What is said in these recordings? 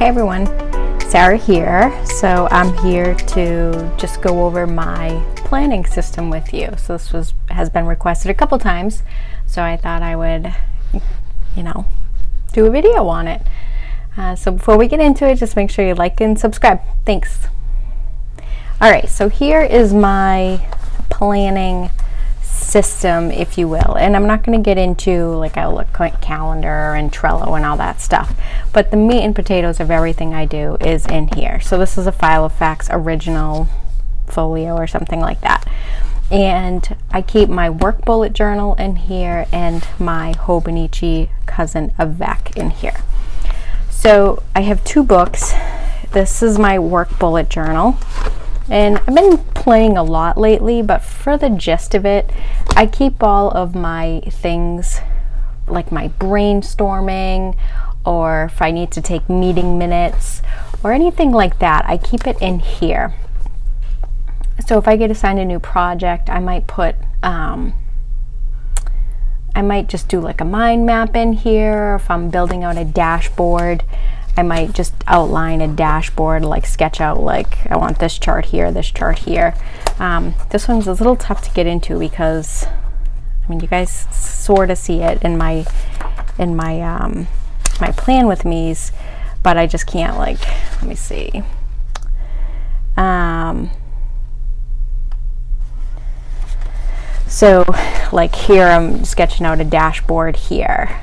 Hey everyone, Sarah here. So I'm here to just go over my planning system with you. So this has been requested a couple times, so I thought I would, do a video on it. So before we get into it, just make sure you like and subscribe. Thanks. Alright, so here is my planning system, if you will, and I'm not going to get into like a calendar and Trello and all that stuff, but the meat and potatoes of everything I do is in here. So this is a File of Facts original folio or something like that, and I keep my work bullet journal in here and my Hobonichi Cousin FUNCTIONAL in here. So I have two books. This is my work bullet journal, and I've been playing a lot lately, but for the gist of it, I keep all of my things, like my brainstorming, or if I need to take meeting minutes or anything like that, I keep it in here. So if I get assigned a new project, I might put I might just do like a mind map in here. If I'm building out a dashboard, I might just outline a dashboard, like sketch out like I want this chart here, this chart here. This one's a little tough to get into because you guys sort of see it in my my plan with me's, but I just can't, like, let me see. So like here I'm sketching out a dashboard here.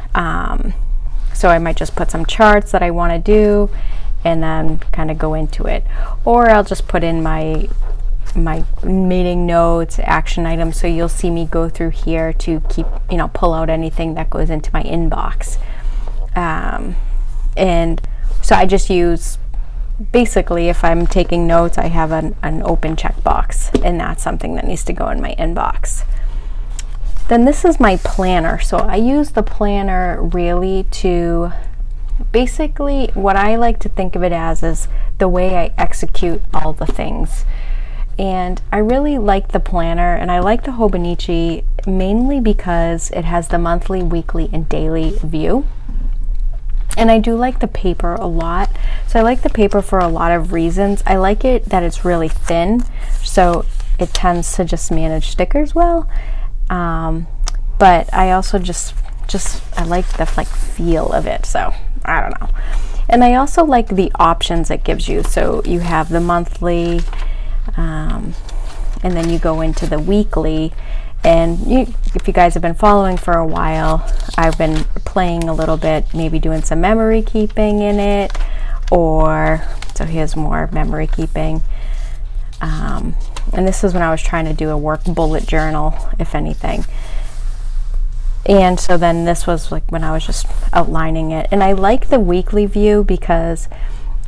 So I might just put some charts that I want to do and then kind of go into it. Or I'll just put in my meeting notes, action items, so you'll see me go through here to keep, pull out anything that goes into my inbox. And so I just use, basically, if I'm taking notes, I have an open checkbox, and that's something that needs to go in my inbox. Then this is my planner. So I use the planner really to, basically what I like to think of it as is the way I execute all the things. And I really like the planner, and I like the Hobonichi mainly because it has the monthly, weekly, and daily view. And I do like the paper a lot. So I like the paper for a lot of reasons. I like it that it's really thin, so it tends to just manage stickers well. But I also just I like the feel of it, so I don't know. And I also like the options it gives you. So you have the monthly, and then you go into the weekly. And if you guys have been following for a while, I've been playing a little bit, maybe doing some memory keeping in it, or so here's more memory keeping. And this is when I was trying to do a work bullet journal, if anything. And so then this was like when I was just outlining it. And I like the weekly view because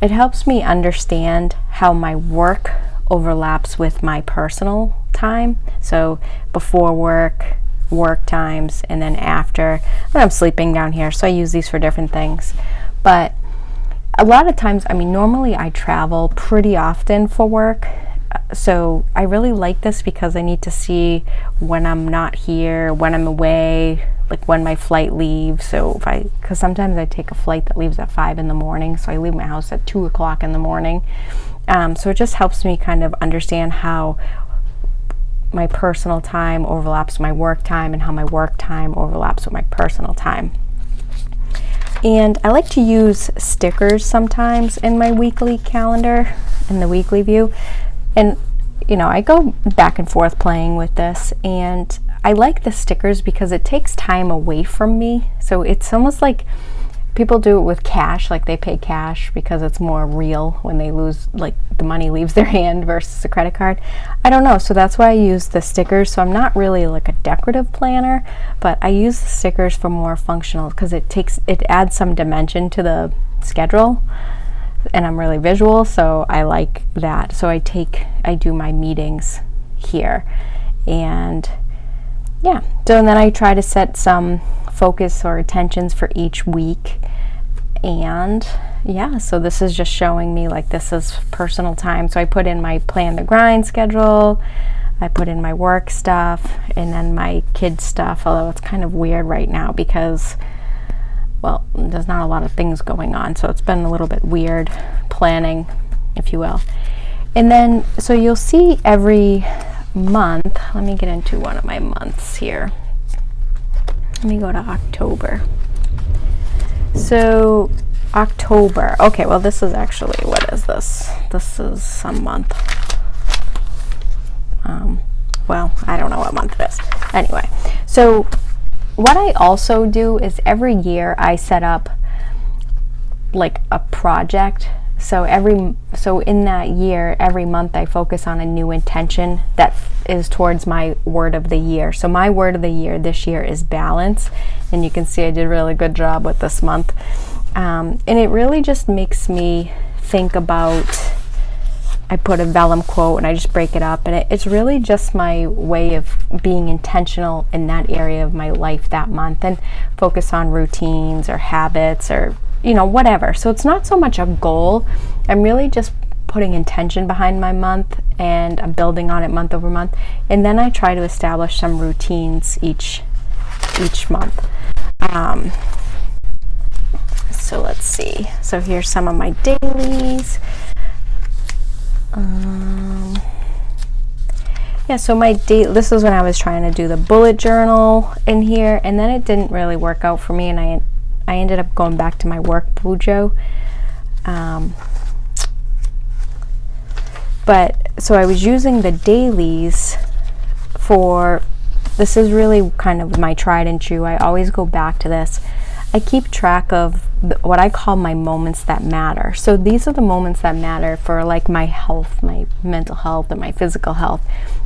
it helps me understand how my work overlaps with my personal time. So before work, work times, and then after, when I'm sleeping down here. So I use these for different things. But a lot of times, normally I travel pretty often for work. So I really like this because I need to see when I'm not here, when I'm away, like when my flight leaves. So because sometimes I take a flight that leaves at 5 in the morning, so I leave my house at 2 o'clock in the morning. So it just helps me kind of understand how my personal time overlaps with my work time and how my work time overlaps with my personal time. And I like to use stickers sometimes in my weekly calendar, in the weekly view. And I go back and forth playing with this, and I like the stickers because it takes time away from me. So it's almost like people do it with cash, like they pay cash because it's more real when they lose, like the money leaves their hand versus a credit card. I don't know, so that's why I use the stickers. So I'm not really like a decorative planner, but I use the stickers for more functional because it adds some dimension to the schedule. And I'm really visual, so I like that. So I do my meetings here, and yeah. So then I try to set some focus or attentions for each week, and yeah. So this is just showing me like this is personal time. So I put in my plan the grind schedule, I put in my work stuff, and then my kids stuff. Although it's kind of weird right now because well, there's not a lot of things going on, so it's been a little bit weird planning, if you will. And then, so you'll see every month, let me get into one of my months here. Let me go to October. So October, okay, well this is actually, what is this? This is some month. Well, I don't know what month it is. Anyway, so what I also do is every year I set up like a project. So in that year, every month I focus on a new intention that is towards my word of the year. So my word of the year this year is balance, and you can see I did a really good job with this month. And it really just makes me think about, I put a vellum quote and I just break it up, and it's really just my way of being intentional in that area of my life that month, and focus on routines or habits or, you know, whatever. So it's not so much a goal. I'm really just putting intention behind my month, and I'm building on it month over month. And then I try to establish some routines each month. So let's see. So here's some of my dailies. Yeah, so my date, this is when I was trying to do the bullet journal in here, and then it didn't really work out for me, and I ended up going back to my work bujo. But so I was using the dailies for, this is really kind of my tried and true. I always go back to this. I keep track of what I call my moments that matter. So these are the moments that matter for like my health, my mental health, and my physical health.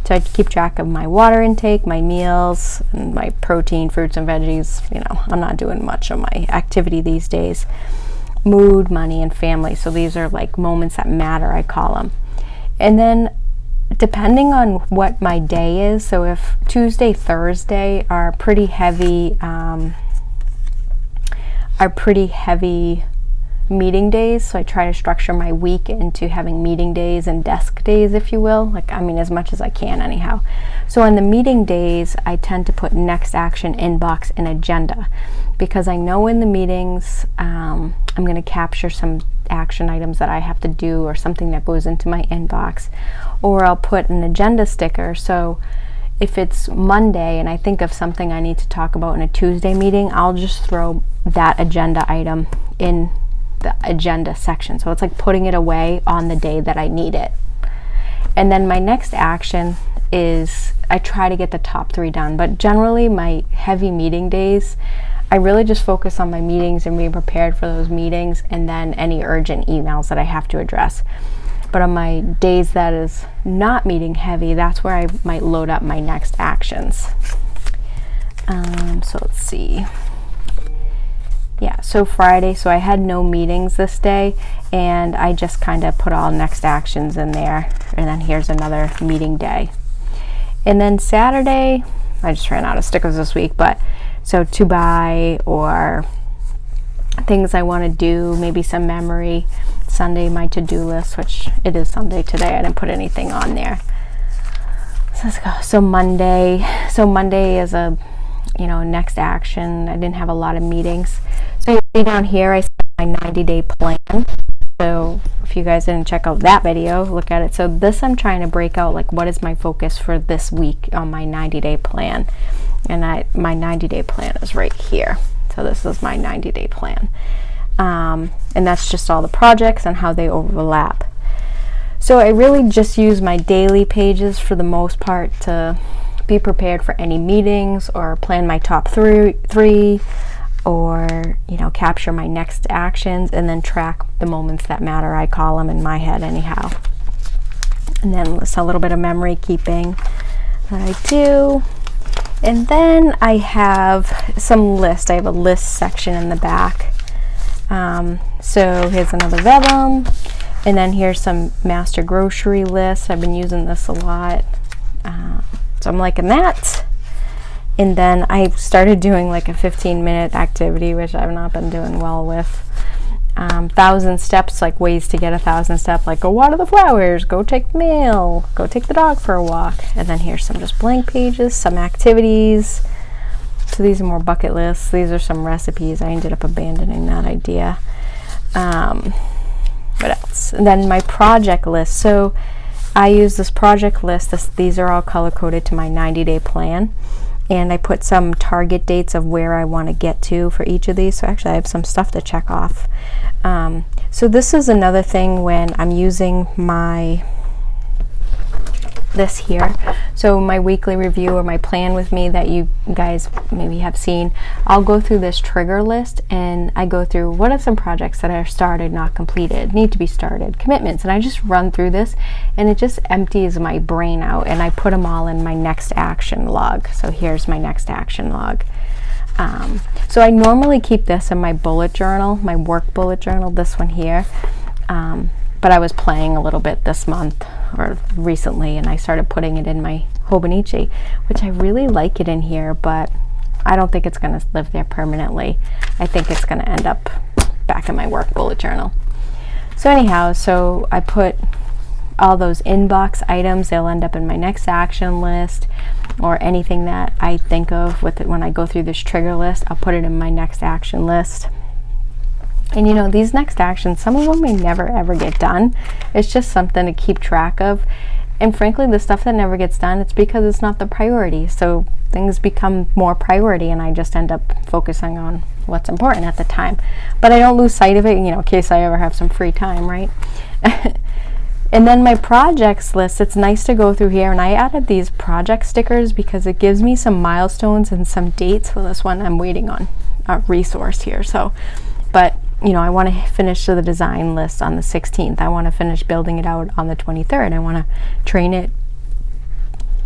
So I keep track of my water intake, my meals, and my protein, fruits and veggies. You know, I'm not doing much of my activity these days. Mood, money, and family. So these are like moments that matter, I call them. And then depending on what my day is, so if Tuesday, Thursday are pretty heavy meeting days, so I try to structure my week into having meeting days and desk days, if you will, like, I mean, as much as I can anyhow. So on the meeting days, I tend to put next action, inbox, and agenda, because I know in the meetings I'm going to capture some action items that I have to do, or something that goes into my inbox, or I'll put an agenda sticker. So if it's Monday and I think of something I need to talk about in a Tuesday meeting, I'll just throw that agenda item in the agenda section. So it's like putting it away on the day that I need it. And then my next action is I try to get the top 3 done, but generally my heavy meeting days, I really just focus on my meetings and being prepared for those meetings, and then any urgent emails that I have to address. But on my days that is not meeting heavy, that's where I might load up my next actions. So let's see. Yeah, so Friday, so I had no meetings this day, and I just kind of put all next actions in there, and then here's another meeting day. And then Saturday, I just ran out of stickers this week, but so to buy, or things I want to do, maybe some memory. Sunday, my to-do list, which it is Sunday today. I didn't put anything on there. So let's go. So Monday is a, you know, next action. I didn't have a lot of meetings. So you see down here, I set my 90-day plan. So if you guys didn't check out that video, look at it. So this, I'm trying to break out like what is my focus for this week on my 90-day plan. And my 90-day plan is right here. So this is my 90-day plan. And that's just all the projects and how they overlap. So I really just use my daily pages for the most part to be prepared for any meetings, or plan my top three, or, you know, capture my next actions, and then track the moments that matter, I call them in my head anyhow. And then it's a little bit of memory keeping that I do. And then I have some lists. I have a list section in the back. So here's another vellum, and then here's some master grocery lists. I've been using this a lot, so I'm liking that. And then I started doing like a 15-minute activity, which I've not been doing well with. 1,000 steps, like ways to get 1,000 steps, like go water the flowers, go take the mail, go take the dog for a walk. And then here's some just blank pages, some activities. So these are more bucket lists. These are some recipes. I ended up abandoning that idea. What else? And then my project list. So I use this project list. These are all color coded to my 90-day plan. And I put some target dates of where I want to get to for each of these. So actually I have some stuff to check off. So this is another thing when I'm using this here. So my weekly review or my plan with me that you guys maybe have seen, I'll go through this trigger list and I go through what are some projects that are started, not completed, need to be started, commitments, and I just run through this and it just empties my brain out and I put them all in my next action log. So here's my next action log. So I normally keep this in my bullet journal, my work bullet journal, this one here. But I was playing a little bit this month or recently and I started putting it in my Hobonichi, which I really like it in here, but I don't think it's going to live there permanently. I think it's going to end up back in my work bullet journal. So anyhow, so I put all those inbox items, they'll end up in my next action list, or anything that I think of with it when I go through this trigger list, I'll put it in my next action list. And you know, these next actions, some of them may never ever get done. It's just something to keep track of. And frankly, the stuff that never gets done, it's because it's not the priority. So things become more priority and I just end up focusing on what's important at the time. But I don't lose sight of it, you know, in case I ever have some free time, right? And then my projects list, it's nice to go through here, and I added these project stickers because it gives me some milestones and some dates. For this one, I'm waiting on a resource here. So, but you know, I want to finish the design list on the 16th. I want to finish building it out on the 23rd. I want to train it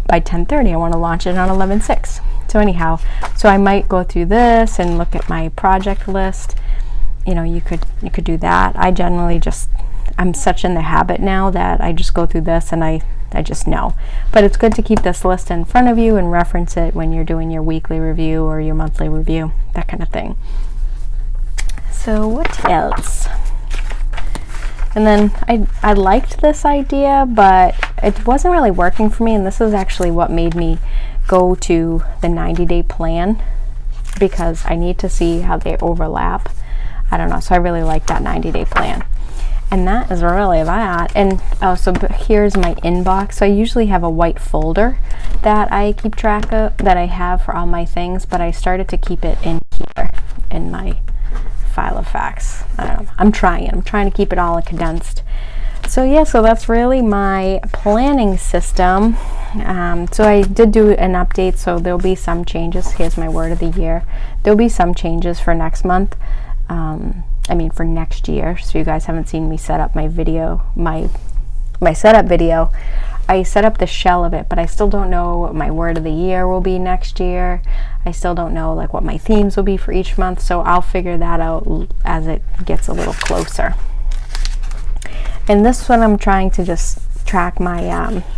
by 10:30. I want to launch it on 11/6. So anyhow, so I might go through this and look at my project list. You know, you could do that. I generally just, I'm such in the habit now that I just go through this and I just know. But it's good to keep this list in front of you and reference it when you're doing your weekly review or your monthly review, that kind of thing. So what else? And then I liked this idea, but it wasn't really working for me, and this is actually what made me go to the 90-day plan, because I need to see how they overlap. I don't know, so I really like that 90-day plan. And that is really that. And so here's my inbox. So I usually have a white folder that I keep track of, that I have for all my things, but I started to keep it in here in my file of facts. I don't know. I'm trying to keep it all condensed. So yeah, so that's really my planning system. So I did do an update, so there'll be some changes. Here's my word of the year. There'll be some changes for next month. I mean for next year. So you guys haven't seen me set up my video, my setup video. I set up the shell of it, but I still don't know what my word of the year will be next year. I still don't know like what my themes will be for each month, so I'll figure that out as it gets a little closer. And this one I'm trying to just track my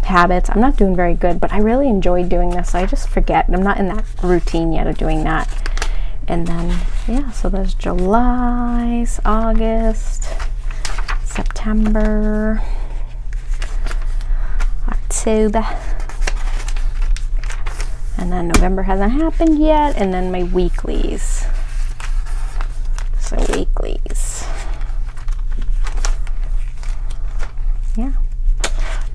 habits. I'm not doing very good, but I really enjoy doing this. So I just forget. I'm not in that routine yet of doing that. And then, yeah, so there's July, August, September, October, and then November hasn't happened yet, and then my weeklies. So weeklies. Yeah.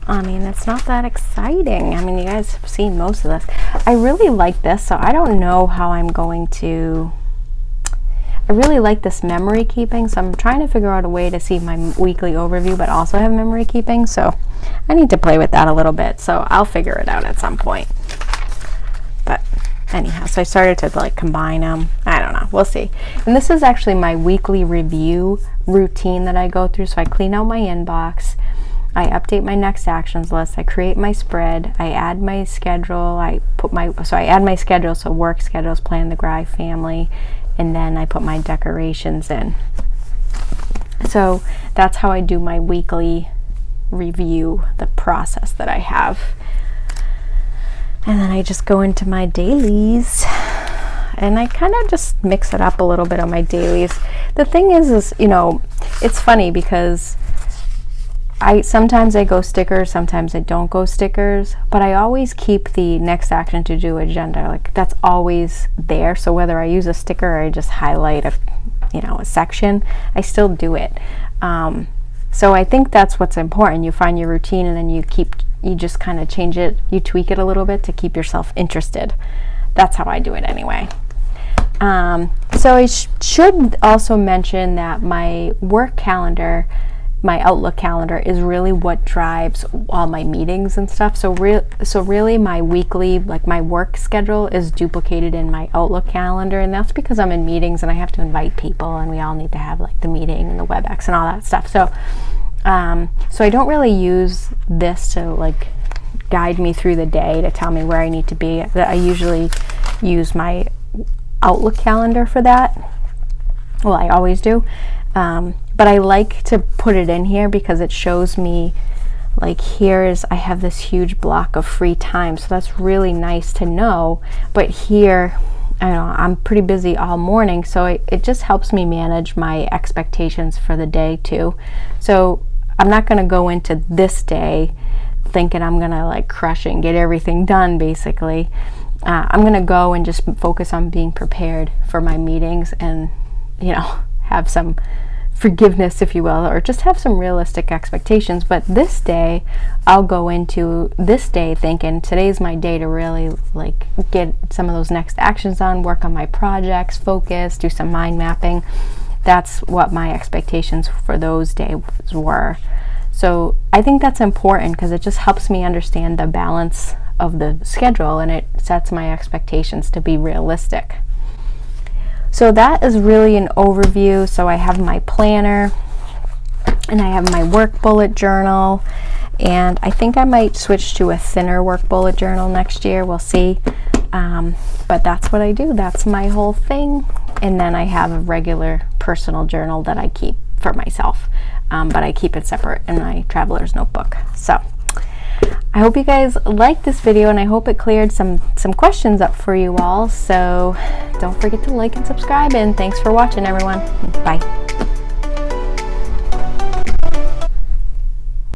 I mean, it's not that exciting. I mean, you guys have seen most of this. I really like this, so I don't know how I'm going to... I really like this memory keeping, so I'm trying to figure out a way to see my weekly overview, but also have memory keeping, so I need to play with that a little bit, so I'll figure it out at some point. But anyhow, so I started to like combine them. I don't know, we'll see. And this is actually my weekly review routine that I go through. So I clean out my inbox, I update my next actions list, I create my spread, I add my schedule, I add my schedule, so work schedules, plan the Grive family, and then I put my decorations in. So that's how I do my weekly review, the process that I have. And then I just go into my dailies and I kind of just mix it up a little bit on my dailies. The thing is, you know, it's funny because sometimes I go stickers, sometimes I don't go stickers, but I always keep the next action to do agenda. Like, that's always there. So whether I use a sticker or I just highlight a section, I still do it. So I think that's what's important. You find your routine, and then you just kind of change it, you tweak it a little bit to keep yourself interested. That's how I do it anyway. So I should also mention that my work calendar, my Outlook calendar, is really what drives all my meetings and stuff. So really my weekly, like my work schedule, is duplicated in my Outlook calendar, and that's because I'm in meetings and I have to invite people, and we all need to have like the meeting and the WebEx and all that stuff. So so I don't really use this to like guide me through the day, to tell me where I need to be. I usually use my Outlook calendar for that. Well, I always do. But I like to put it in here because it shows me, like, I have this huge block of free time, so that's really nice to know. But here, I know I'm pretty busy all morning, so it just helps me manage my expectations for the day too. So I'm not going to go into this day thinking I'm going to like crush it and get everything done, basically. I'm going to go and just focus on being prepared for my meetings, and have some forgiveness, if you will, or just have some realistic expectations. But this day, I'll go into this day thinking today's my day to really like get some of those next actions on, work on my projects, focus, do some mind mapping. That's what my expectations for those days were. So I think that's important because it just helps me understand the balance of the schedule, and it sets my expectations to be realistic. So that is really an overview. So I have my planner, and I have my work bullet journal, and I think I might switch to a thinner work bullet journal next year. We'll see. But that's what I do. That's my whole thing. And then I have a regular personal journal that I keep for myself, but I keep it separate in my traveler's notebook. So I hope you guys liked this video, and I hope it cleared some questions up for you all. So don't forget to like and subscribe, and thanks for watching, everyone. Bye.